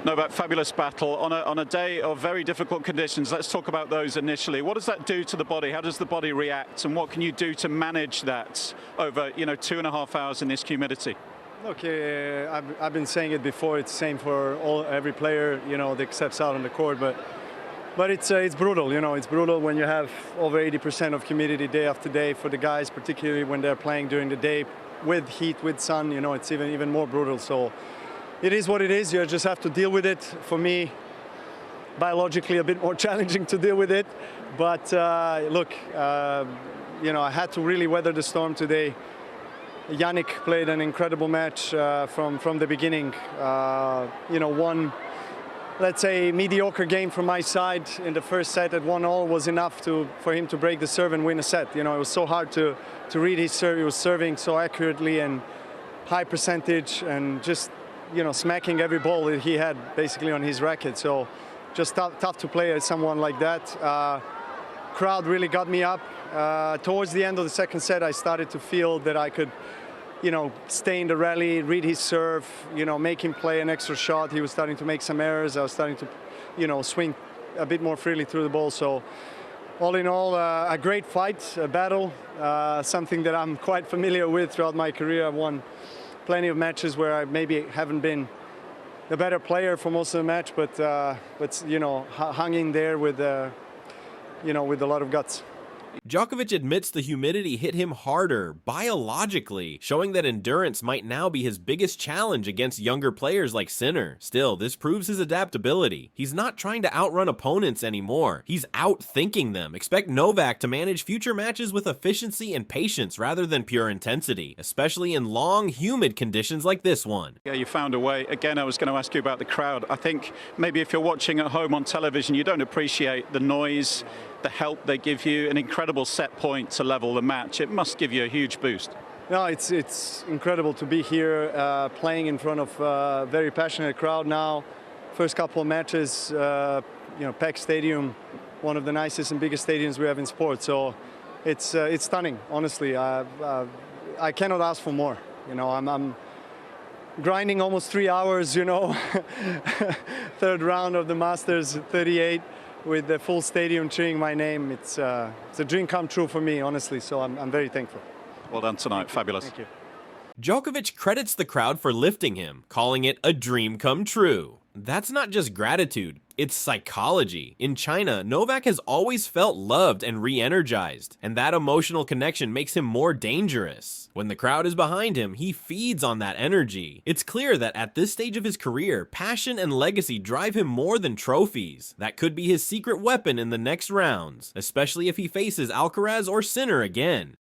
Novak, fabulous battle on a day of very difficult conditions. Let's talk about those initially. What does that do to the body? How does the body react? And what can you do to manage that over 2.5 hours in this humidity? Look, I've been saying it before. It's the same for every player, that steps out on the court. But it's brutal. It's brutal when you have over 80% of humidity day after day for the guys, particularly when they're playing during the day with heat, with sun. It's even more brutal. So it is what it is. You just have to deal with it. For me, biologically, a bit more challenging to deal with it. But look, I had to really weather the storm today. Yannick played an incredible match from the beginning. One, let's say, mediocre game from my side in the first set at 1-1 was enough for him to break the serve and win a set. It was so hard to read his serve. He was serving so accurately and high percentage and just, smacking every ball that he had basically on his racket. So just tough to play as someone like that. Crowd really got me up. Towards the end of the second set, I started to feel that I could, stay in the rally, read his serve, make him play an extra shot. He was starting to make some errors. I was starting to, swing a bit more freely through the ball. So all in all, a great fight, a battle, something that I'm quite familiar with throughout my career. I've won plenty of matches where I maybe haven't been the better player for most of the match, but hung in there with, with a lot of guts. Djokovic admits the humidity hit him harder, biologically, showing that endurance might now be his biggest challenge against younger players like Sinner. Still, this proves his adaptability. He's not trying to outrun opponents anymore. He's outthinking them. Expect Novak to manage future matches with efficiency and patience rather than pure intensity, especially in long, humid conditions like this one. Yeah, you found a way. Again, I was going to ask you about the crowd. I think maybe if you're watching at home on television, you don't appreciate the noise, the help they give you, an incredible set point to level the match. It must give you a huge boost. No, it's incredible to be here playing in front of a very passionate crowd now. First couple of matches, packed stadium, one of the nicest and biggest stadiums we have in sports. So it's stunning, honestly. I cannot ask for more. I'm grinding almost 3 hours, third round of the Masters 38. With the full stadium cheering my name. It's a dream come true for me, honestly, so I'm very thankful. Well done tonight, fabulous. Thank you. Djokovic credits the crowd for lifting him, calling it a dream come true. That's not just gratitude, it's psychology. In China, Novak has always felt loved and re-energized, and that emotional connection makes him more dangerous. When the crowd is behind him, he feeds on that energy. It's clear that at this stage of his career, passion and legacy drive him more than trophies. That could be his secret weapon in the next rounds, especially if he faces Alcaraz or Sinner again.